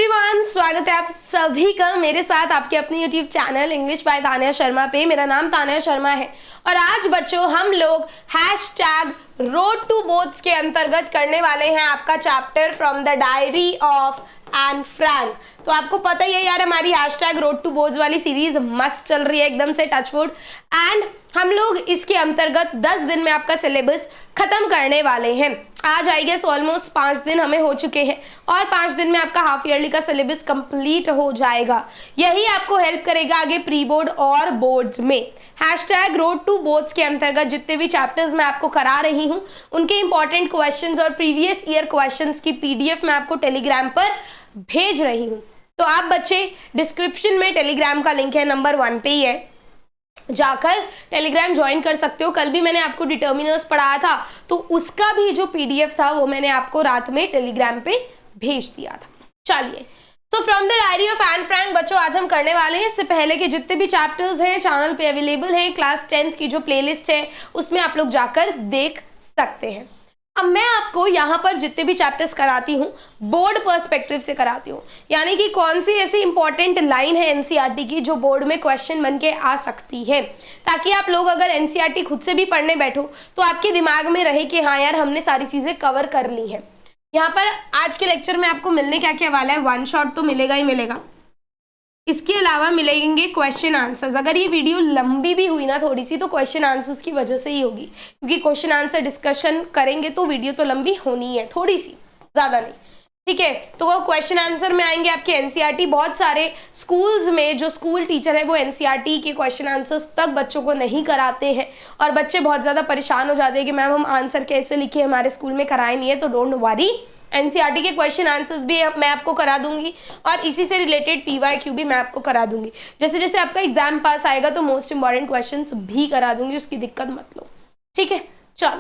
Everyone, स्वागत है आप सभी का मेरे साथ आपके अपने YouTube channel English by Tanya Sharma पे। मेरा नाम तान्या शर्मा है और आज बच्चों हम लोग हैशटैग रोड टू बोर्ड्स के अंतर्गत करने वाले हैं आपका chapter from the diary of Anne Frank. तो आपको पता ही है यार, हमारी हैशटैग रोड टू बोर्ड्स वाली सीरीज मस्त चल रही है एकदम से टचवुड। एंड हम लोग इसके अंतर्गत 10 दिन में आपका सिलेबस खत्म करने वाले हैं। आज आई गेस ऑलमोस्ट 5 दिन हमें हो चुके हैं और 5 दिन में आपका हाफ ईयरली का सिलेबस कंप्लीट हो जाएगा। यही आपको हेल्प करेगा आगे प्री बोर्ड और बोर्ड्स में। हैशटैग रोड टू बोर्ड्स के अंतर्गत जितने भी चैप्टर्स मैं आपको करा रही हूँ उनके इंपॉर्टेंट क्वेश्चंस और प्रीवियस ईयर क्वेश्चंस की पीडीएफ मैं आपको टेलीग्राम पर भेज रही हूँ। तो आप बच्चे डिस्क्रिप्शन में टेलीग्राम का लिंक है, नंबर 1 पे ही है, जाकर टेलीग्राम ज्वाइन कर सकते हो। कल भी मैंने आपको डिटर्मिनर्स पढ़ाया था तो उसका भी जो पीडीएफ था वो मैंने आपको रात में टेलीग्राम पे भेज दिया था। चलिए, तो from the diary of Anne Frank बच्चों आज हम करने वाले हैं। इससे पहले के जितने भी चैप्टर्स हैं चैनल पे अवेलेबल हैं, क्लास 10th की जो प्लेलिस्ट है उसमें आप लोग जाकर देख सकते हैं। अब मैं आपको यहाँ पर जितने भी चैप्टर्स कराती हूँ बोर्ड पर्सपेक्टिव से कराती हूँ, यानी कि कौन सी ऐसी इंपॉर्टेंट लाइन है एनसीईआरटी की जो बोर्ड में क्वेश्चन बन के आ सकती है, ताकि आप लोग अगर एनसीईआरटी खुद से भी पढ़ने बैठो तो आपके दिमाग में रहे कि हाँ यार हमने सारी चीजें कवर कर ली है। यहाँ पर आज के लेक्चर में आपको मिलने क्या क्या वाला है, 1 शॉट तो मिलेगा ही मिलेगा, इसके अलावा मिलेंगे क्वेश्चन आंसर्स। अगर ये वीडियो लंबी भी हुई ना थोड़ी सी तो क्वेश्चन आंसर्स की वजह से ही होगी, क्योंकि क्वेश्चन आंसर डिस्कशन करेंगे तो वीडियो तो लंबी होनी है, थोड़ी सी, ज्यादा नहीं, ठीक है। तो वो क्वेश्चन आंसर में आएंगे आपके एनसीईआरटी। बहुत सारे स्कूल्स में जो स्कूल टीचर है वो एनसीईआरटी के क्वेश्चन आंसर्स तक बच्चों को नहीं कराते हैं और बच्चे बहुत ज्यादा परेशान हो जाते हैं कि मैम हम आंसर कैसे लिखे, हमारे स्कूल में कराए नहीं है। तो डोंट वरी, एनसीईआरटी के क्वेश्चन आंसर्स भी मैं आपको करा दूंगी और इसी से रिलेटेड पीवाईक्यू भी मैं आपको करा दूंगी। जैसे जैसे आपका एग्जाम पास आएगा तो मोस्ट इंपॉर्टेंट क्वेश्चंस भी करा दूंगी, उसकी दिक्कत मत लो, ठीक है। चलो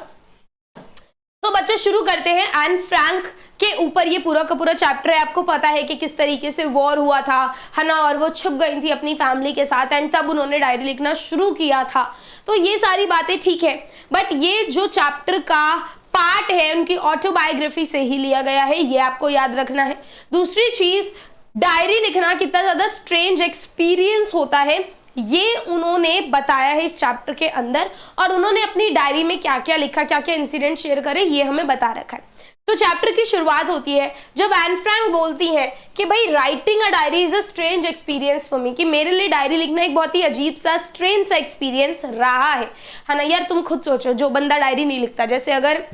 तो बच्चे शुरू करते हैं। एन फ्रैंक के ऊपर ये पूरा का पूरा चैप्टर है। आपको पता है कि किस तरीके से वॉर हुआ था, है ना, और वो छुप गई थी अपनी फैमिली के साथ एंड तब उन्होंने डायरी लिखना शुरू किया था। तो ये सारी बातें ठीक है, बट ये जो चैप्टर का पार्ट है उनकी ऑटोबायोग्राफी से ही लिया गया है, ये आपको याद रखना है। दूसरी चीज, डायरी लिखना कितना ज्यादा स्ट्रेंज एक्सपीरियंस होता है ये उन्होंने बताया है इस चैप्टर के अंदर, और उन्होंने अपनी डायरी में क्या क्या लिखा, क्या क्या इंसिडेंट शेयर करे, ये हमें बता रखा है। तो चैप्टर की शुरुआत होती है जब एन फ्रैंक बोलती हैं कि भाई writing a diary is a strange experience for me, कि मेरे लिए डायरी लिखना एक बहुत ही अजीब सा स्ट्रेंज सा एक्सपीरियंस रहा है ना। यार तुम खुद सोचो, जो बंदा डायरी नहीं लिखता, जैसे अगर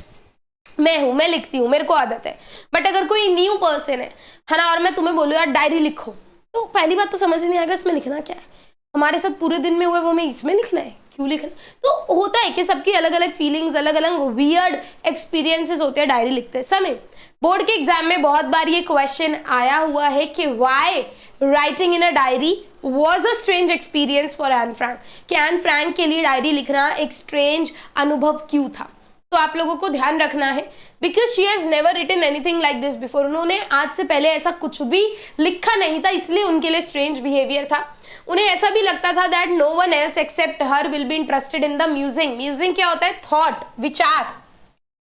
मैं हूं, मैं लिखती हूँ, मेरे को आदत है, बट अगर कोई न्यू पर्सन है ना, और मैं तुम्हें बोलूँ यार डायरी लिखो, तो पहली बात तो समझ नहीं आएगा इसमें लिखना क्या है। हमारे साथ पूरे दिन में हुए वो मैं इसमें लिखना है, क्यों लिखना। तो होता है कि सबकी अलग अलग फीलिंग्स, अलग अलग वियर्ड एक्सपीरियंसेस होते हैं डायरी लिखते समय। बोर्ड के एग्जाम में बहुत बार ये क्वेश्चन आया हुआ है कि why writing in a diary was a strange experience for Anne Frank, कि एन फ्रैंक के लिए डायरी लिखना एक स्ट्रेंज अनुभव क्यों था। तो आप लोगों को ध्यान रखना है, because she has never written anything like this before, उन्होंने आज से पहले ऐसा कुछ भी लिखा नहीं था, इसलिए उनके लिए स्ट्रेंज बिहेवियर था। उन्हें ऐसा भी लगता था that no one else except her will be interested in the musing. Musing क्या होता है, थॉट, विचार।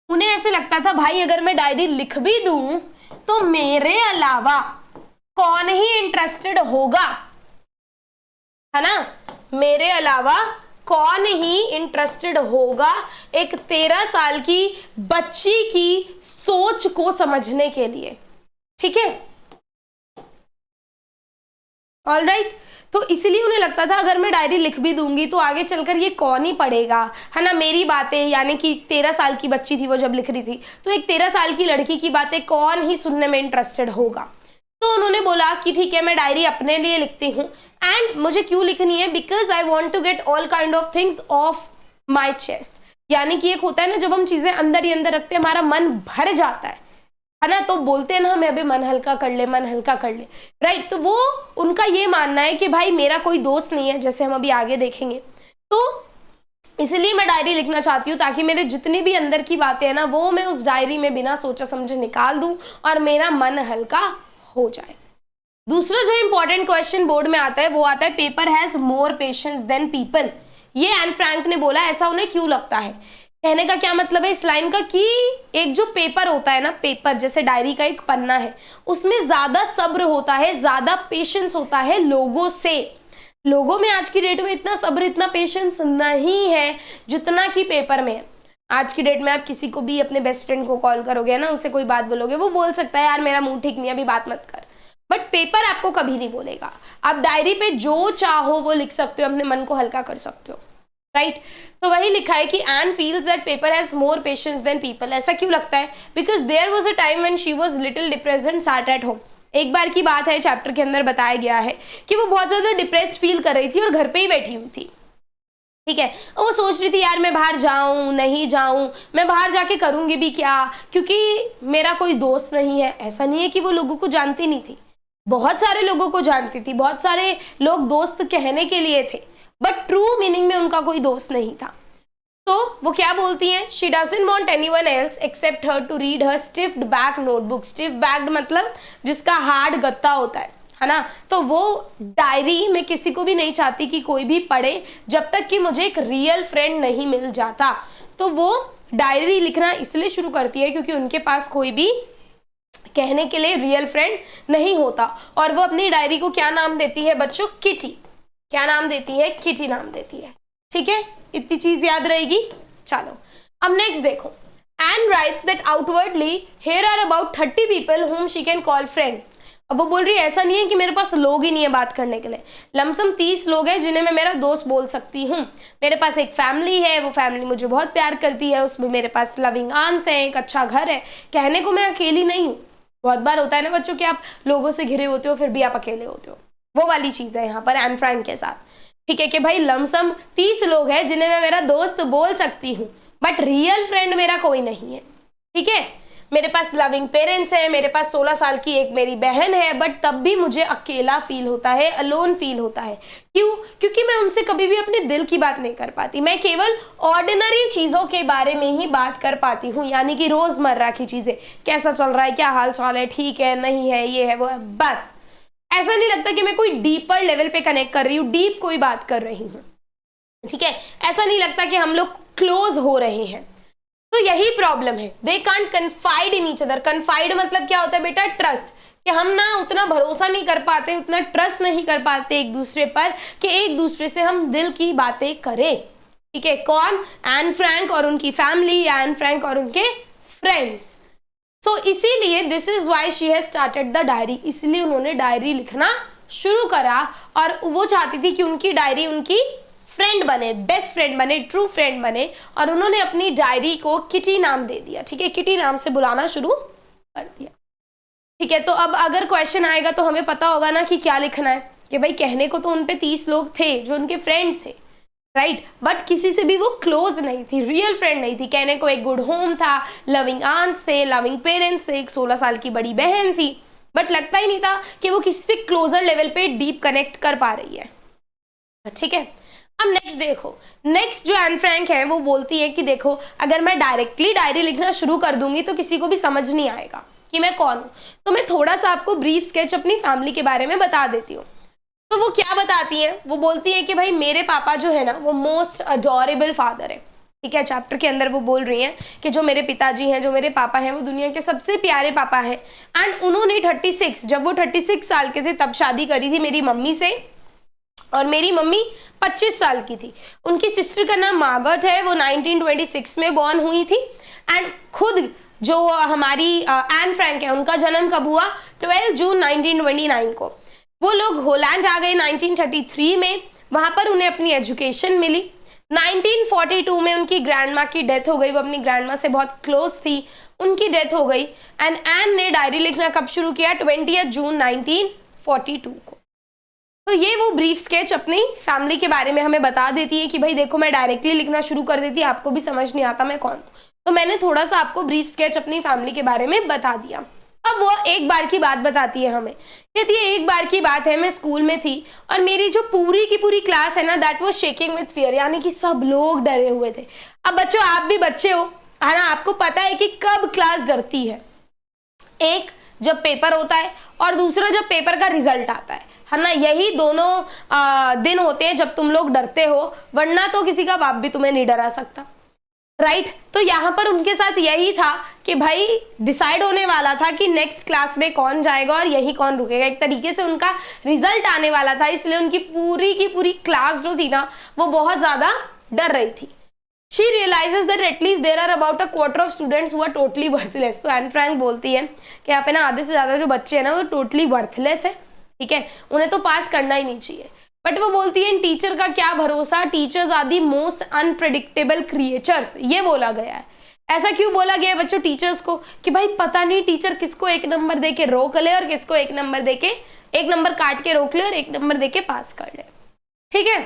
उन्हें ऐसे लगता था भाई अगर मैं डायरी लिख भी दूं तो मेरे अलावा कौन ही इंटरेस्टेड होगा, है ना, मेरे अलावा कौन ही इंटरेस्टेड होगा एक 13 साल की बच्ची की सोच को समझने के लिए, ठीक है, ऑलराइट। तो इसलिए उन्हें लगता था अगर मैं डायरी लिख भी दूंगी तो आगे चलकर ये कौन ही पढ़ेगा, है ना, मेरी बातें, यानी कि 13 साल की बच्ची थी वो जब लिख रही थी, तो एक 13 साल की लड़की की बातें कौन ही सुनने में इंटरेस्टेड होगा। तो उन्होंने बोला कि ठीक है मैं डायरी अपने लिए लिखती हूँ, एंड मुझे क्यों लिखनी है, because I want to get all kind of things off my chest. यानी कि एक होता है ना जब हम चीजें अंदर ही अंदर रखते हैं हमारा मन भर जाता है ना, तो बोलते हैं ना हमें अभी मन हल्का कर ले, मन हल्का कर ले, राइट। तो वो उनका ये मानना है कि भाई मेरा कोई दोस्त नहीं है, जैसे हम अभी आगे देखेंगे, तो इसलिए मैं डायरी लिखना चाहती हूँ ताकि मेरे जितनी भी अंदर की बातें हैं ना वो मैं उस डायरी में बिना सोचा समझे निकाल दूं और मेरा मन हल्का हो जाए। दूसरा जो इंपॉर्टेंट क्वेश्चन बोर्ड में आता है वो आता है paper has more patience than people. ये एन फ्रैंक ने बोला, ऐसा उन्हें क्यों लगता है कहने का क्या मतलब है इस लाइन का कि एक जो पेपर होता है ना, पेपर जैसे डायरी का एक पन्ना है, उसमें ज्यादा सब्र होता है, ज्यादा पेशेंस होता है लोगों से। लोगों में आज की डेट में इतना सब्र, इतना पेशेंस नहीं है जितना कि पेपर में है। आज की डेट में आप किसी को भी अपने बेस्ट फ्रेंड को कॉल करोगे ना, उससे कोई बात बोलोगे, वो बोल सकता है यार मेरा मूड ठीक नहीं है, अभी बात मत कर। बट पेपर आपको कभी नहीं बोलेगा। आप डायरी पे जो चाहो वो लिख सकते हो, अपने मन को हल्का कर सकते हो, राइट। तो वही लिखा है कि Anne feels that paper has more patience than people. ऐसा क्यों लगता है? Because there was a time when she was little depressed and sat at home. एक बार की बात है, चैप्टर के अंदर बताया गया है कि वो बहुत ज्यादा डिप्रेस्ड फील कर रही थी और घर पे ही बैठी हुई थी, ठीक है। और वो सोच रही थी यार मैं बाहर जाऊं नहीं जाऊं, मैं बाहर जाके करूंगी भी क्या, क्योंकि मेरा कोई दोस्त नहीं है। ऐसा नहीं है कि वो लोगों को जानती नहीं थी, बहुत सारे लोगों को जानती थी, बहुत सारे लोग दोस्त कहने के लिए थे, बट ट्रू मीनिंग में उनका कोई दोस्त नहीं था। तो वो क्या बोलती हैं? She doesn't want anyone else except her to read her stiffed back notebook. Stiff backed मतलब जिसका हार्ड गत्ता होता है ना। तो वो डायरी में किसी को भी नहीं चाहती कि कोई भी पढ़े जब तक कि मुझे एक रियल फ्रेंड नहीं मिल जाता। तो वो डायरी लिखना इसलिए शुरू करती है क्योंकि उनके पास कोई भी कहने के लिए रियल फ्रेंड नहीं होता। और वो अपनी डायरी को क्या नाम देती है बच्चों? किटी। क्या नाम देती है? किटी नाम देती है, ठीक है। इतनी चीज याद रहेगी। चलो अब नेक्स्ट देखो। Anne writes that outwardly here are about 30 people whom she can call friend। अब वो बोल रही है ऐसा नहीं है कि मेरे पास लोग ही नहीं है बात करने के लिए, लमसम 30 लोग हैं जिन्हें मैं मेरा दोस्त बोल सकती हूँ। मेरे पास एक फैमिली है, वो फैमिली मुझे बहुत प्यार करती है, उसमें मेरे पास लविंग आंट्स हैं, एक अच्छा घर है। कहने को मैं अकेली नहीं हूँ। बहुत बार होता है ना बच्चों कि आप लोगों से घिरे होते हो फिर भी आप अकेले होते हो, वो वाली चीज है यहाँ पर एन फ्रैंक के साथ, ठीक है। कि भाई लमसम 30 लोग हैं जिन्हें मैं मेरा दोस्त बोल सकती हूँ, बट रियल फ्रेंड मेरा कोई नहीं है, ठीक है। मेरे पास लविंग पेरेंट्स हैं, मेरे पास 16 साल की एक मेरी बहन है, बट तब भी मुझे अकेला फील होता है, अलोन फील होता है। क्यों? क्योंकि मैं उनसे कभी भी अपने दिल की बात नहीं कर पाती। मैं केवल ऑर्डिनरी चीजों के बारे में ही बात कर पाती हूँ, यानी कि रोजमर्रा की चीजें, कैसा चल रहा है, क्या हाल चाल है, ठीक है नहीं है, ये है वो है, बस। ऐसा नहीं लगता कि मैं कोई डीपर लेवल पे कनेक्ट कर रही हूँ, डीप कोई बात कर रही हूँ, ठीक है। ऐसा नहीं लगता कि हम लोग क्लोज हो रहे हैं। तो यही प्रॉब्लम है, they can't confide in each other. Confide मतलब क्या होता है बेटा? ट्रस्ट। कि हम ना उतना भरोसा नहीं कर पाते, उतना ट्रस्ट नहीं कर पाते एक दूसरे पर कि एक दूसरे से हम दिल की बातें करें, ठीक है। कौन? एन फ्रैंक और उनकी फैमिली, एन फ्रैंक और उनके फ्रेंड्स। सो इसीलिए this is why she has started the diary. इसलिए उन्होंने डायरी लिखना शुरू करा और वो चाहती थी कि उनकी डायरी उनकी फ्रेंड बने, बेस्ट फ्रेंड बने, ट्रू फ्रेंड बने। और उन्होंने अपनी डायरी को किटी नाम दे दिया, ठीक है। किटी नाम से बुलाना शुरू कर दिया, ठीक है। तो अब अगर क्वेश्चन आएगा तो हमें पता होगा ना कि क्या लिखना है। कि भाई कहने को तो उन पे 30 लोग थे जो उनके फ्रेंड थे, राइट, बट किसी से भी वो क्लोज नहीं थी, रियल फ्रेंड नहीं थी। कहने को एक गुड होम था, लविंग आंट्स थे, लविंग पेरेंट्स थे, एक 16 साल की बड़ी बहन थी, बट लगता ही नहीं था कि वो किसी से क्लोजर लेवल पे डीप कनेक्ट कर पा रही है, ठीक है। अब नेक्स्ट देखो, नेक्स्ट जो एन फ्रैंक है वो बोलती है कि देखो अगर मैं डायरेक्टली डायरी लिखना शुरू कर दूंगी तो किसी को भी समझ नहीं आएगा कि मैं कौन हूं। तो मैं थोड़ा सा आपको ब्रीफ स्केच अपनी फैमिली के बारे में बता देती हूँ। तो वो क्या बताती हैं? वो बोलती है कि भाई मेरे पापा जो है ना वो मोस्ट अडोरेबल फादर है, ठीक है। चैप्टर के अंदर वो बोल रही हैं कि जो मेरे पिताजी हैं, जो मेरे पापा हैं, वो दुनिया के सबसे प्यारे पापा हैं। एंड उन्होंने 36, जब वो 36 साल के थे तब शादी करी थी मेरी मम्मी से, और मेरी मम्मी 25 साल की थी। उनकी सिस्टर का नाम मार्गरेट है, वो 1926 में बॉर्न हुई थी। एंड खुद जो हमारी एन फ्रैंक है उनका जन्म कब हुआ? 12 जून 1929 को। वो लोग होलैंड आ गए 1933 में, वहां पर उन्हें अपनी एजुकेशन मिली। 1942 में उनकी ग्रैंडमा की डेथ हो गई, वो अपनी ग्रैंडमा से बहुत क्लोज थी, उनकी डेथ हो गई। एंड एन ने डायरी लिखना कब शुरू किया? 20 जून 1942 को। तो ये वो ब्रीफ स्केच अपनी फैमिली के बारे में हमें बता देती है कि भाई देखो मैं डायरेक्टली लिखना शुरू कर देती, आपको भी समझ नहीं आता मैं कौन हूँ, तो मैंने थोड़ा सा आपको ब्रीफ स्केच अपनी फैमिली के बारे में बता दिया। अब वो एक बार की बात बताती है हमें, कहती है एक बार की बात है, मैं स्कूल में थी और मेरी जो पूरी की पूरी क्लास है ना, that was shaking with fear, यानी कि सब लोग डरे हुए थे। अब बच्चों आप भी बच्चे हो, है ना, आपको पता है कि कब क्लास डरती है। एक जब पेपर होता है और दूसरा जब पेपर का रिजल्ट आता है ना, यही दोनों दिन होते हैं जब तुम लोग डरते हो, वरना तो किसी का बाप भी तुम्हें नहीं डरा सकता। राइट तो यहाँ पर उनके साथ यही था कि भाई डिसाइड होने वाला था कि नेक्स्ट क्लास में कौन जाएगा और यही कौन रुकेगा, एक तरीके से उनका रिजल्ट आने वाला था, इसलिए उनकी पूरी की पूरी क्लास जो थी ना वो बहुत ज्यादा डर रही थी। She realizes that at least there are about a quarter of students who are totally worthless। तो एन फ्रैंक बोलती है कि यहाँ पे ना आधे से ज्यादा जो बच्चे हैं ना वो टोटली वर्थलेस है, ठीक है, उन्हें तो पास करना ही नहीं चाहिए। बट वो बोलती है इन टीचर का क्या भरोसा, teachers are the most unpredictable creatures, ये बोला गया है। ऐसा क्यों बोला गया है बच्चों टीचर्स को कि भाई पता नहीं टीचर किसको एक नंबर दे के रोक ले और किसको एक नंबर काट के रोक ले और एक नंबर दे के पास कर ले, ठीक है।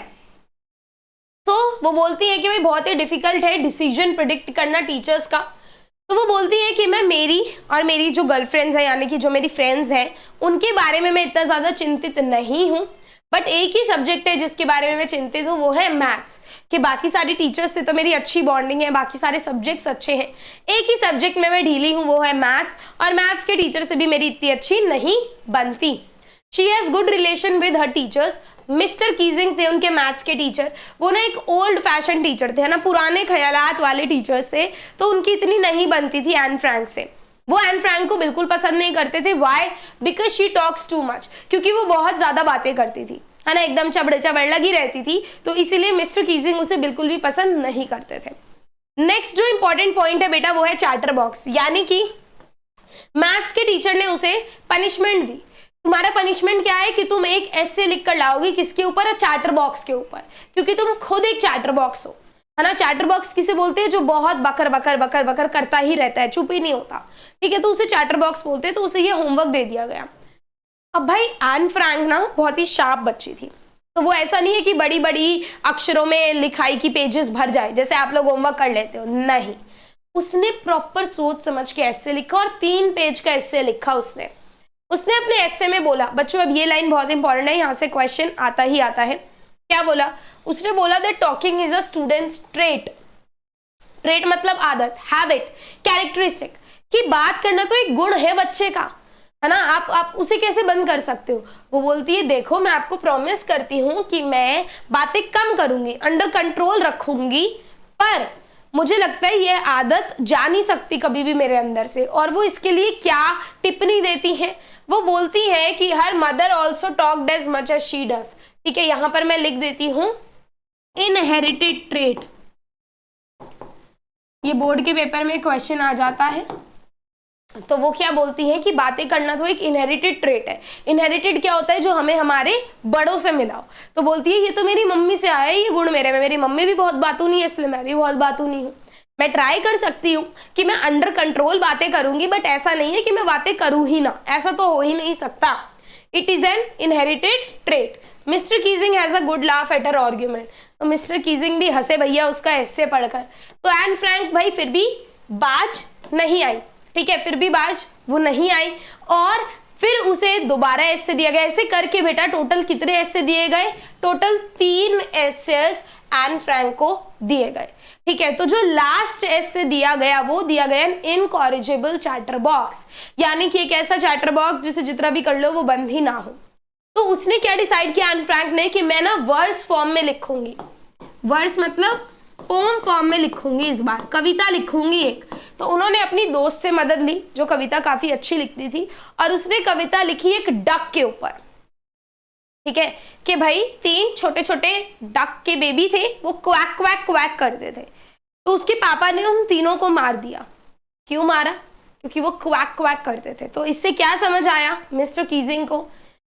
तो वो बोलती है कि भाई बहुत ही डिफिकल्ट है डिसीजन प्रिडिक्ट करना टीचर्स का। तो वो बोलती है कि मैं मेरी जो गर्लफ्रेंड्स है यानी कि जो मेरी फ्रेंड्स हैं उनके बारे में मैं इतना ज्यादा चिंतित नहीं हूँ, बट एक ही सब्जेक्ट है जिसके बारे में मैं चिंतित हूँ, वो है मैथ्स। कि बाकी सारी टीचर्स से तो मेरी अच्छी बॉन्डिंग है, बाकी सारे सब्जेक्ट्स अच्छे हैं, एक ही सब्जेक्ट में मैं ढीली हूँ, वो है मैथ्स, और मैथ्स के टीचर से भी मेरी इतनी अच्छी नहीं बनती। She has good relation with her teachers. Mister Keesing थे उनके मैथ्स के टीचर, वो ना एक ओल्ड फैशन टीचर थे, है ना, पुराने ख्यालात वाले टीचर्स थे, तो उनकी इतनी नहीं बनती थी एन फ्रैंक से। वो एन फ्रैंक को बिल्कुल पसंद नहीं करते थे। Why? Because she talks too much, क्योंकि वो बहुत ज्यादा बातें करती थी, है ना, एकदम चबड़ लगी रहती थी, तो इसीलिए मिस्टर कीजिंग उसे बिल्कुल भी पसंद नहीं करते थे। नेक्स्ट जो इंपॉर्टेंट पॉइंट है बेटा वो है चैटर बॉक्स, यानी कि मैथ्स के टीचर ने उसे पनिशमेंट दी। तुम्हारा पनिशमेंट क्या है कि तुम एक एसे लिख कर लाओगी, किसके ऊपर? चैटर बॉक्स के ऊपर, क्योंकि तुम खुद एक चैटर बॉक्स हो, है ना। चैटर बॉक्स किसे बोलते हैं? जो बहुत बकर बकर बकर बकर करता ही रहता है, चुप ही नहीं होता, ठीक है, तो उसे चैटर बॉक्स बोलते हैं। तो उसे ये होमवर्क दे दिया गया। अब भाई एन फ्रैंक ना बहुत ही शार्प बच्ची थी, तो वो ऐसा नहीं है कि बड़ी बड़ी अक्षरों में लिखाई की पेजेस भर जाए जैसे आप लोग होमवर्क कर लेते हो, नहीं, उसने प्रॉपर सोच समझ के एसे लिखा और 3 पेज का एसे लिखा उसने अपने एसे में बोला। बच्चों अब ये लाइन बहुत इंपॉर्टेंट है, यहां से क्वेश्चन आता ही आता है। क्या बोला? उसने बोला that talking is a students trait मतलब आदत, हैबिट, कैरेक्टरिस्टिक, कि बात करना तो एक गुण है बच्चे का, है ना। आप उसे कैसे बंद कर सकते हो? वो बोलती है देखो मैं आपको प्रॉमिस करती हूँ कि मैं बातें कम करूंगी, अंडर कंट्रोल रखूंगी, पर मुझे लगता है ये आदत जा नहीं सकती कभी भी मेरे अंदर से। और वो इसके लिए क्या टिप्पणी देती है? वो बोलती है कि her mother also talked as much as she does, ठीक है, यहां पर मैं लिख देती हूं इनहेरिटेड ट्रेट। ये बोर्ड के पेपर में क्वेश्चन आ जाता है, तो वो क्या बोलती है कि बातें करना तो एक इनहेरिटेड ट्रेट है। इनहेरिटेड क्या होता है? जो हमें हमारे बड़ों से मिला हो। तो बोलती है ये तो मेरी मम्मी से आया है ये गुण मेरे में, मेरी मम्मी भी बहुत बातूनी है इसलिए मैं भी बहुत बातूनी हूँ। मैं ट्राई कर सकती हूँ कि मैं अंडर कंट्रोल बातें करूंगी, बट ऐसा नहीं है कि मैं बातें करूँ ही ना, ऐसा तो हो ही नहीं सकता। It is an inherited trait. Mister Keesing has a good laugh at her argument. तो मिस्टर कीजिंग भी हंसे भैया उसका एसे पढ़कर। तो एन फ्रैंक भाई फिर भी बाज नहीं आई, ठीक है, फिर भी बाज वो नहीं आई, और फिर उसे दोबारा एसे दिया गया। ऐसे करके बेटा टोटल कितने एसे दिए गए? टोटल 3 एसेस एन फ्रैंक को दिए गए, ठीक है। तो जो लास्ट एसे दिया गया वो दिया गया इनकॉरिजिबल चैटर बॉक्स, यानी कि एक ऐसा चैटर बॉक्स जिसे जितना भी कर लो वो बंद ही ना हो। तो उसने क्या डिसाइड किया एन फ्रैंक ने कि मैं ना वर्स फॉर्म में लिखूंगी। वर्स मतलब पोम फॉर्म में लिखूंगी, इस बार कविता लिखूंगी एक। तो उन्होंने अपनी दोस्त से मदद ली जो कविता काफी अच्छी लिखती थी, और उसने कविता लिखी एक डक के ऊपर, ठीक है, कि भाई 3 छोटे छोटे डक के बेबी थे, वो क्वैक क्वैक क्वैक करते थे। तो उसके पापा ने उन तीनों को मार दिया। क्यों मारा? क्योंकि वो क्वैक क्वैक करते थे। तो इससे क्या समझ आया मिस्टर कीजिंग को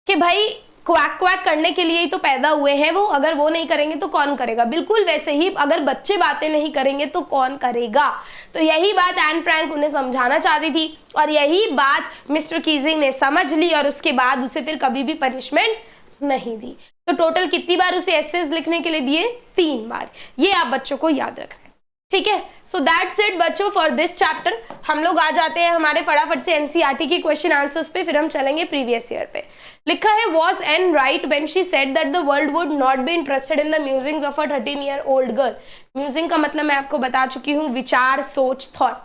कि भाई क्वैक क्वैक करने के लिए ही तो पैदा हुए हैं वो, अगर वो नहीं करेंगे तो कौन करेगा? बिल्कुल वैसे ही अगर बच्चे बातें नहीं करेंगे तो कौन करेगा? तो यही बात एन फ्रैंक उन्हें समझाना चाहती थी, और यही बात मिस्टर कीजिंग ने समझ ली, और उसके बाद उसे फिर कभी भी पनिशमेंट नहीं दी। तो टोटल कितनी बार उसे एसेस लिखने के लिए दिए? 3 बार। ये आप बच्चों को याद रखना है, ठीक है। सो दैट्स इट बच्चों फॉर दिस चैप्टर। हम लोग आ जाते हैं हमारे फटाफट से एनसीईआरटी के क्वेश्चन आंसर्स पे, फिर हम चलेंगे प्रीवियस ईयर पे। लिखा है was an right when she said that the world would not be interested in the musings of a 13-year-old girl. Musing का मतलब मैं आपको बता चुकी हूँ, विचार, सोच, थॉट।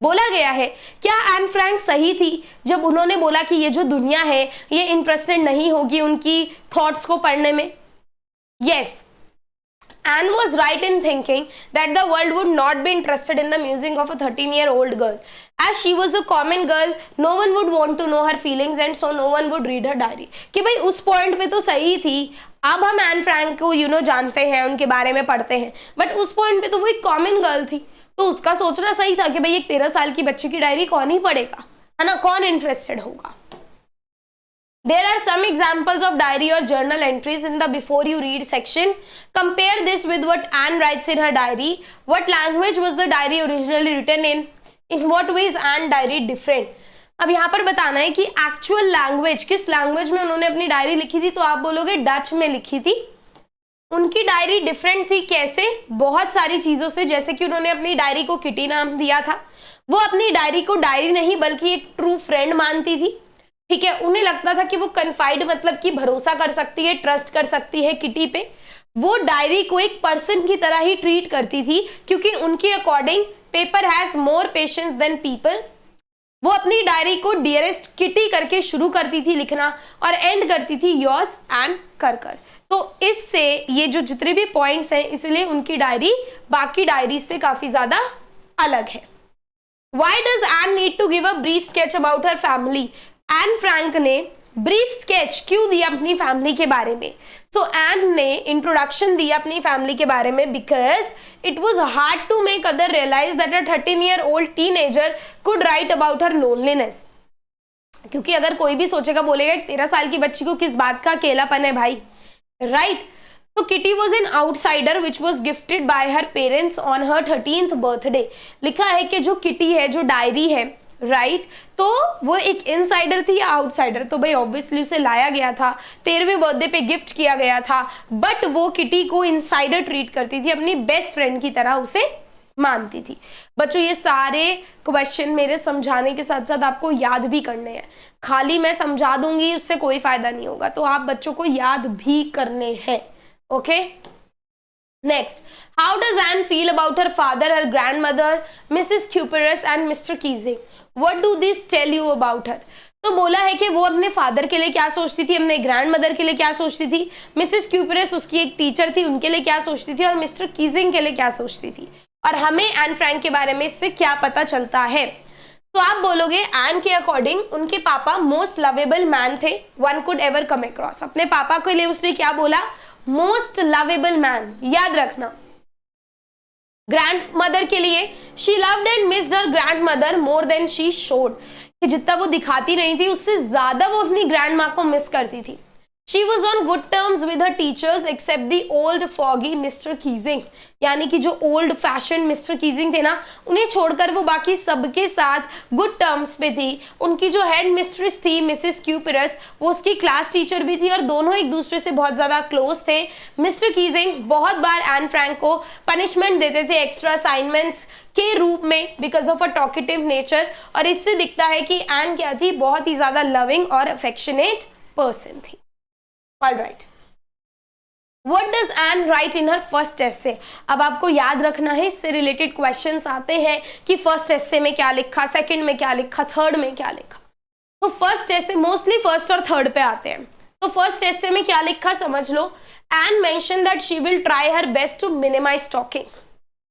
बोला गया है क्या एन फ्रैंक सही थी जब उन्होंने बोला कि ये जो दुनिया है ये इंटरेस्टेड नहीं होगी उनकी थॉट्स को पढ़ने में? Yes, Anne was right in thinking that the world would not be interested in the music of a 13-year-old girl. As she was a common girl, no one would want to know her feelings and so no one would read her diary. कि भाई उस point पे तो सही थी, अब हम Anne Frank को जानते हैं, उनके बारे में पढ़ते हैं, बट उस पॉइंट पे तो वो एक कॉमन गर्ल थी, तो उसका सोचना सही था कि भाई एक 13 साल की बच्चे की डायरी कौन ही पढ़ेगा, है ना, कौन इंटरेस्टेड होगा. There are some examples of diary or journal entries in the before you read section. Compare this with what Anne writes in her diary. What language was the diary originally written in? In what ways Anne diary different? अब यहाँ पर बताना है कि actual language, किस language में उन्होंने अपनी डायरी लिखी थी, तो आप बोलोगे डच में लिखी थी. उनकी डायरी डिफरेंट थी, कैसे? बहुत सारी चीजों से, जैसे कि उन्होंने अपनी डायरी को किटी नाम दिया था. वो अपनी डायरी को डायरी नहीं बल्कि एक ट्रू फ्रेंड मानती थी. ठीक है, उन्हें लगता था कि वो कन्फाइड मतलब कि भरोसा कर सकती है, ट्रस्ट कर सकती है किटी पे. वो डायरी को एक पर्सन की तरह ही ट्रीट करती थी, क्योंकि उनके according paper has more patience than people. वो अपनी डायरी को डियरेस्ट किटी करके शुरू करती थी लिखना और एंड करती थी योर्स एंड कर. तो इससे ये जो जितने भी पॉइंट्स हैं, इसलिए उनकी डायरी बाकी डायरी से काफी ज्यादा अलग है. Why does Anne need to give a brief sketch about her family? N Frank ने ब्रीफ स्केच क्यों दिया अपनी फैमिली के बारे में? सो एन ने इंट्रोडक्शन दिया अपनी फैमिली के बारे में because it was hard to make other realise that a 13-year-old teenager could write about her loneliness. क्योंकि अगर कोई भी सोचेगा, बोलेगा 13 साल की बच्ची को किस बात का अकेलापन है भाई, राइट? तो kitty was an outsider which was gifted bye her parents on her 13th birthday. लिखा है कि जो किटी है, जो डायरी है, राइट, तो वो एक इनसाइडर थी या आउटसाइडर? तो भाई ऑब्वियसली उसे लाया गया था, 13वें बर्थडे पे गिफ्ट किया गया था, बट वो किटी को इनसाइडर ट्रीट करती थी, अपनी बेस्ट फ्रेंड की तरह उसे मानती थी. बच्चों ये सारे क्वेश्चन मेरे समझाने के साथ साथ आपको याद भी करने हैं. खाली मैं समझा दूंगी उससे कोई फायदा नहीं होगा, तो आप बच्चों को याद भी करने हैं. Okay, next, how does Anne feel about her father, her grandmother, Mrs. Cuperus and Mr. Keesing? What do these tell you about her? तो बोला है कि वो अपने फादर के लिए क्या सोचती थी, अपने ग्रैंड मदर के लिए क्या सोचती थी, मिसेस क्यूपरस उसकी एक टीचर थी, उनके लिए क्या सोचती थी, और मिस्टर कीजिंग के लिए क्या सोचती थी, और हमें एन फ्रैंक के बारे में इससे क्या पता चलता है? तो आप बोलोगे एन के अकॉर्डिंग उनके पापा मोस्ट लवेबल मैन थे one could ever come across. अपने पापा के लिए उसने क्या बोला? Most lovable man. याद रखना. ग्रैंडमदर के लिए she loved and missed her grandmother more than she showed. कि जितना वो दिखाती नहीं थी उससे ज्यादा वो अपनी ग्रैंड माँ को मिस करती थी. She was on good terms with her teachers except the old foggy Mr. Keesing. यानी कि जो old fashioned Mr. Keesing थे ना, उन्हें छोड़कर वो बाकी सबके साथ good terms पे थी. उनकी जो head mistress थी Mrs. Cuperus, वो उसकी क्लास टीचर भी थी और दोनों एक दूसरे से बहुत ज़्यादा क्लोज थे. Mr. Keesing बहुत बार एन फ्रैंक को पनिशमेंट देते थे एक्स्ट्रा असाइनमेंट्स के रूप में because of a talkative nature, और इससे दिखता है कि एन क्या थी, बहुत ही ज़्यादा लविंग और अफेक्शनेट पर्सन थी. All right. What does Anne write in her first essay? अब आपको याद रखना है, इससे रिलेटेड क्वेश्चंस आते हैं कि फर्स्ट एसे में क्या लिखा, सेकंड में क्या लिखा, थर्ड में क्या लिखा. तो फर्स्ट एसे मोस्टली फर्स्ट और थर्ड पे आते हैं. तो फर्स्ट एसे में क्या लिखा समझ लो. Anne mentioned that she will try her best to minimize talking.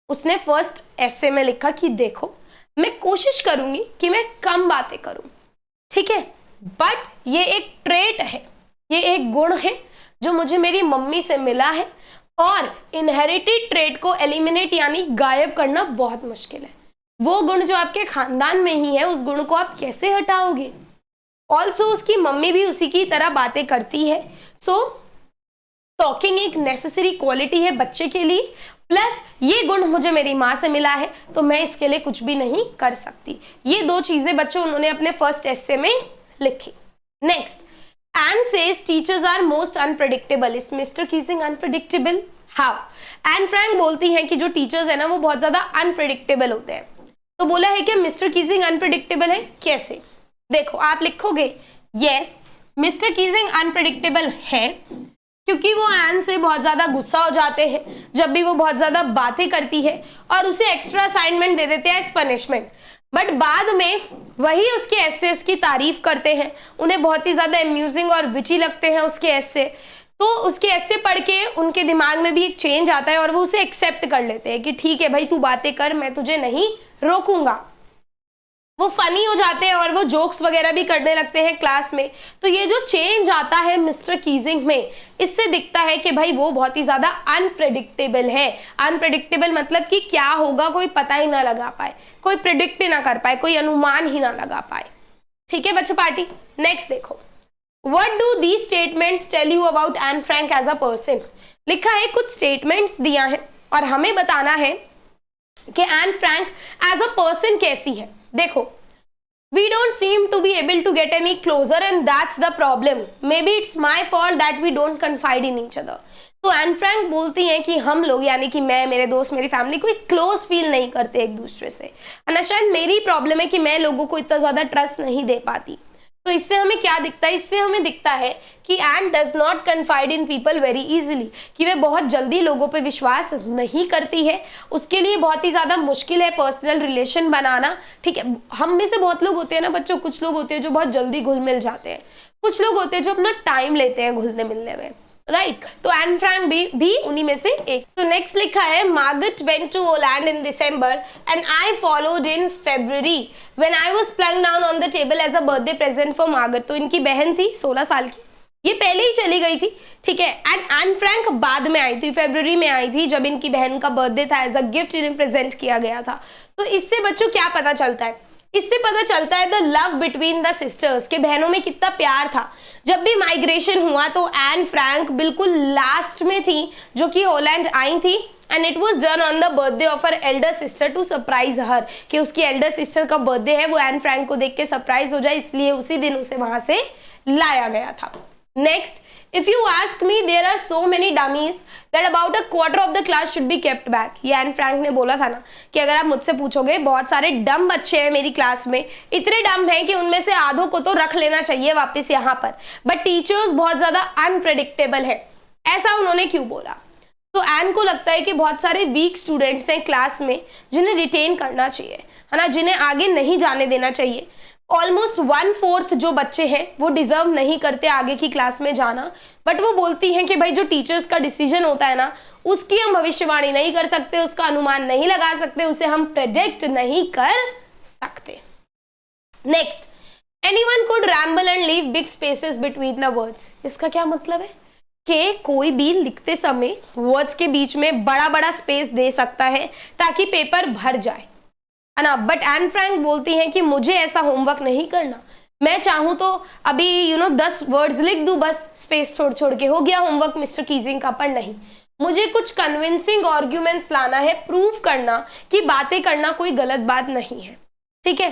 उसने फर्स्ट एसे में लिखा कि देखो मैं कोशिश करूंगी कि मैं कम बातें करूं, ठीक है, बट ये एक ट्रेट है, ये एक गुण है जो मुझे मेरी मम्मी से मिला है, और इनहेरिटेड ट्रेट को एलिमिनेट यानी गायब करना बहुत मुश्किल है. वो गुण जो आपके खानदान में ही है, उस गुण को आप कैसे हटाओगे? ऑल्सो उसकी मम्मी भी उसी की तरह बातें करती है. सो टॉकिंग एक नेसेसरी क्वालिटी है बच्चे के लिए, प्लस ये गुण मुझे मेरी माँ से मिला है तो मैं इसके लिए कुछ भी नहीं कर सकती. ये दो चीजें बच्चों उन्होंने अपने फर्स्ट एसे में लिखी. Next, Anne says teachers are most unpredictable. Is Mr. Keesing unpredictable? How? Anne Frank बोलती हैं कि जो टीचर्स है ना वो बहुत ज्यादा अनप्रेडिक्टेबल होते हैं. तो बोला है कि मिस्टर कीजिंग अनप्रेडिक्टेबल है. कैसे? देखो आप लिखोगे यस मिस्टर कीजिंग अनप्रेडिक्टेबल है क्योंकि वो एन से बहुत ज्यादा गुस्सा हो जाते हैं जब भी वो बहुत ज्यादा बातें करती है, और उसे एक्स्ट्रा असाइनमेंट दे देते हैं एज पनिशमेंट. बट बाद में वही उसके एसेस की तारीफ करते हैं, उन्हें बहुत ही ज्यादा अम्यूजिंग और विची लगते हैं उसके एसे. तो उसके ऐसे पढ़ के उनके दिमाग में भी एक चेंज आता है और वो उसे एक्सेप्ट कर लेते हैं कि ठीक है भाई, तू बातें कर, मैं तुझे नहीं रोकूंगा। वो फनी हो जाते हैं और वो जोक्स वगैरह भी करने लगते हैं क्लास में। तो ये जो चेंज आता है मिस्टर कीजिंग में, इससे दिखता है कि भाई वो बहुत ही ज्यादा अनप्रेडिक्टेबल है। अनप्रेडिक्टेबल मतलब कि क्या होगा कोई पता ही ना लगा पाए, कोई प्रिडिक्ट ही ना कर पाए, कोई अनुमान ही ना लगा पाए। ठीक है बच्चों पार्टी, नेक्स्ट देखो, what do these statements tell you about Anne Frank as a person. लिखा है कुछ स्टेटमेंट्स दिया है और हमें बताना है कि Anne Frank as a person कैसी है। देखो, we don't seem to be able to get any closer and that's the problem. Maybe it's my fault that we don't confide in each other. तो एन फ्रैंक बोलती हैं कि हम लोग यानी कि मैं, मेरे दोस्त, मेरी फैमिली कोई क्लोज फील नहीं करते एक दूसरे से, और शायद मेरी प्रॉब्लम है कि मैं लोगों को इतना ज्यादा ट्रस्ट नहीं दे पाती। तो इससे हमें क्या दिखता है, इससे हमें दिखता है कि Anne does not confide in people very easily, कि वे बहुत जल्दी लोगों पे विश्वास नहीं करती है, उसके लिए बहुत ही ज्यादा मुश्किल है पर्सनल रिलेशन बनाना। ठीक है, हम में से बहुत लोग होते हैं ना बच्चों, कुछ लोग होते हैं जो बहुत जल्दी घुल मिल जाते हैं, कुछ लोग होते हैं जो अपना टाइम लेते हैं घुलने मिलने में, राइट। तो एन फ्रैंक भी उन्हीं में से एक। सो नेक्स्ट लिखा है, Margaret went to Holland in December and I followed in February when I was plunk down on the table as a birthday present for Margaret. तो इनकी बहन थी 16 साल की, ये पहले ही चली गई थी, ठीक है, एंड एन फ्रैंक बाद में आई थी, फरवरी में आई थी जब इनकी बहन का बर्थडे था, एज अ गिफ्ट इन्हें प्रेजेंट किया गया था। तो इससे बच्चों क्या पता चलता है, इससे पता चलता है the love between the sisters, के बहनों में कितना प्यार था। जब भी माइग्रेशन हुआ तो एन फ्रैंक बिल्कुल लास्ट में थी जो कि हॉलैंड आई थी, and it was done on the birthday of her elder sister to surprise her, कि उसकी एल्डर सिस्टर का बर्थडे है, वो एन फ्रैंक को देख के सरप्राइज हो जाए, इसलिए उसी दिन उसे वहां से लाया गया था। Next, if you ask me, there are so many dummies that about a quarter of the class should be kept back. ये एन फ्रैंक ने बोला था ना कि अगर आप मुझसे पूछोगे, बहुत सारे डम बच्चे हैं मेरी क्लास में, इतने डम हैं कि उनमें से आधों को तो रख लेना चाहिए वापस यहाँ पर, बट टीचर्स बहुत ज्यादा अनप्रेडिक्टेबल है। ऐसा उन्होंने क्यों बोला? तो एन को लगता है कि बहुत सारे वीक स्टूडेंट्स हैं क्लास में जिन्हें रिटेन करना चाहिए, है ना, जिन्हें आगे नहीं जाने देना चाहिए। ऑलमोस्ट 1/4 जो बच्चे हैं वो डिजर्व नहीं करते आगे की क्लास में जाना, बट वो बोलती हैं कि भाई जो टीचर्स का डिसीजन होता है ना, उसकी हम भविष्यवाणी नहीं कर सकते, उसका अनुमान नहीं लगा सकते, उसे हम प्रेडिक्ट नहीं कर सकते। Next, anyone could ramble and leave big spaces between the words. इसका क्या मतलब है कि कोई भी लिखते समय वर्ड्स के बीच में बड़ा बड़ा स्पेस दे सकता है ताकि पेपर भर जाए, है ना। बट एन फ्रैंक बोलती हैं कि मुझे ऐसा होमवर्क नहीं करना, मैं चाहूं तो अभी 10 वर्ड्स लिख दूं बस, स्पेस छोड़ छोड़ के, हो गया होमवर्क मिस्टर कीजिंग का। पर नहीं, मुझे कुछ कन्विंसिंग आर्ग्यूमेंट्स लाना है, प्रूव करना कि बातें करना कोई गलत बात नहीं है। ठीक है,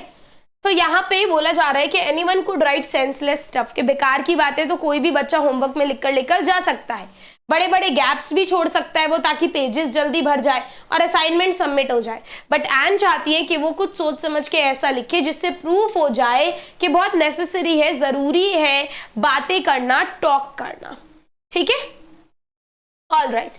तो यहाँ पे बोला जा रहा है कि anyone could write senseless stuff, के बेकार की बातें तो कोई भी बच्चा होमवर्क में लिखकर लेकर जा सकता है, बड़े बड़े गैप्स भी छोड़ सकता है वो, ताकि पेजेस जल्दी भर जाए और असाइनमेंट सबमिट हो जाए। बट एन चाहती है कि वो कुछ सोच समझ के ऐसा लिखे जिससे प्रूफ हो जाए कि बहुत नेसेसरी है, जरूरी है बातें करना, टॉक करना। ठीक है, ऑल राइट।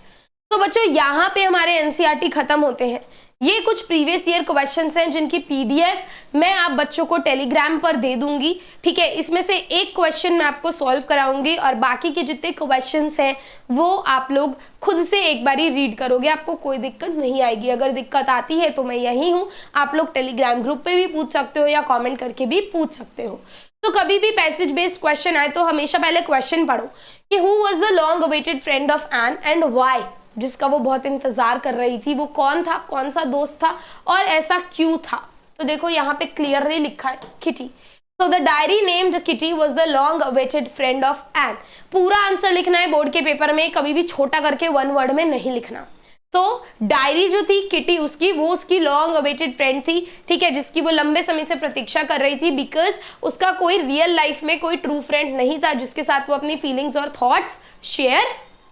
तो बच्चों यहाँ पे हमारे एनसीईआरटी खत्म होते हैं। ये कुछ प्रीवियस ईयर क्वेश्चंस हैं जिनकी पीडीएफ मैं आप बच्चों को टेलीग्राम पर दे दूंगी। ठीक है, इसमें से एक क्वेश्चन मैं आपको सॉल्व कराऊंगी और बाकी के जितने क्वेश्चंस हैं वो आप लोग खुद से एक बारी रीड करोगे, आपको कोई दिक्कत नहीं आएगी। अगर दिक्कत आती है तो मैं यही हूँ, आप लोग टेलीग्राम ग्रुप पे भी पूछ सकते हो या कॉमेंट करके भी पूछ सकते हो। तो कभी भी पैसेज बेस्ड क्वेश्चन आए तो हमेशा पहले क्वेश्चन पढ़ो कि who was the long awaited friend of Anne and why, जिसका वो बहुत इंतजार कर रही थी, वो कौन था, कौन सा दोस्त था और ऐसा क्यों था। तो देखो यहाँ पे क्लियरली लिखा है Kitty. So the diary named Kitty was the long awaited friend of Anne. पूरा आंसर लिखना है बोर्ड के पेपर में, कभी भी छोटा करके वन वर्ड में नहीं लिखना। तो डायरी जो थी किटी उसकी, वो उसकी लॉन्ग अवेटेड फ्रेंड थी, ठीक है, जिसकी वो लंबे समय से प्रतीक्षा कर रही थी, बिकॉज उसका कोई रियल लाइफ में कोई ट्रू फ्रेंड नहीं था जिसके साथ वो अपनी फीलिंग्स और थॉट्स शेयर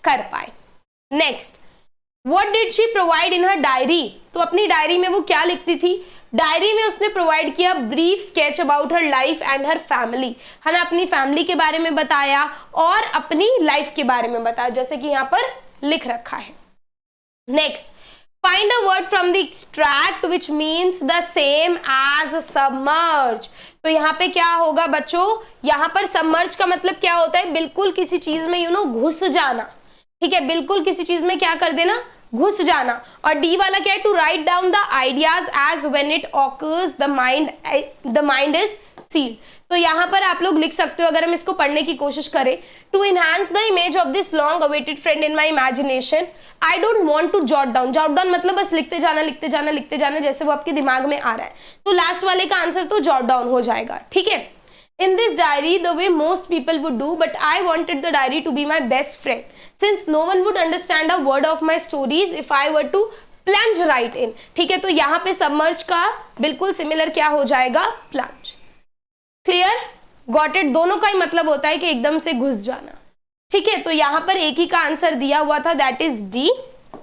कर पाए। Next, what did she provide in her diary. तो अपनी डायरी में वो क्या लिखती थी? डायरी में उसने प्रोवाइड किया brief sketch about her life and her family, है ना, अपनी फैमिली के बारे में बताया और अपनी लाइफ के बारे में बताया, जैसे कि यहाँ पर लिख रखा है। Next, find a word from the extract which means the same as submerge. तो यहाँ पे क्या होगा बच्चों, यहाँ पर सबमर्ज का मतलब क्या होता है, बिल्कुल किसी चीज में घुस जाना, ठीक है, बिल्कुल किसी चीज में क्या कर देना, घुस जाना। और डी वाला क्या है, to write down the ideas as when it occurs the mind is sealed. तो यहाँ पर आप लोग लिख सकते हो, अगर हम इसको पढ़ने की कोशिश करें, to enhance the image of this long awaited friend in my imagination I don't want to jot down. Jot down मतलब बस लिखते जाना लिखते जाना लिखते जाना, जैसे वो आपके दिमाग में आ रहा है। तो लास्ट वाले का आंसर तो जॉट डाउन हो जाएगा, ठीक है। In this diary, the way most people would do, but I wanted the diary to be my best friend, since no one would understand a word of my stories if I were to plunge right in। ठीक है, तो यहाँ पे submerge का बिल्कुल similar क्या हो जाएगा, प्लंज। क्लियर, गॉट इट, दोनों का ही मतलब होता है कि एकदम से घुस जाना। ठीक है, तो यहाँ पर एक ही का आंसर दिया हुआ था, दैट इज डी,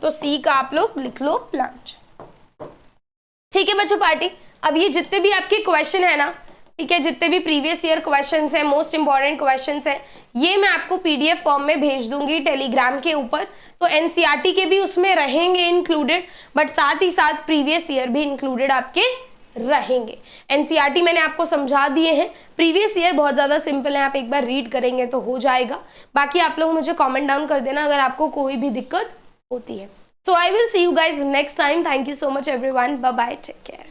तो सी का आप लोग लिख लो प्लंज। ठीक है बच्चों पार्टी, अब ये जितने भी आपके क्वेश्चन है ना, ठीक है, जितने भी प्रीवियस ईयर क्वेश्चंस हैं, मोस्ट इंपॉर्टेंट क्वेश्चंस हैं, ये मैं आपको पीडीएफ फॉर्म में भेज दूंगी टेलीग्राम के ऊपर। तो एनसीईआरटी के भी उसमें रहेंगे इंक्लूडेड, बट साथ ही साथ प्रीवियस ईयर भी इंक्लूडेड आपके रहेंगे। एनसीईआरटी मैंने आपको समझा दिए हैं, प्रीवियस ईयर बहुत ज़्यादा सिंपल है, आप एक बार रीड करेंगे तो हो जाएगा। बाकी आप लोग मुझे कॉमेंट डाउन कर देना अगर आपको कोई भी दिक्कत होती है। So I will see you guys next time. Thank you so much everyone, bye bye, take care.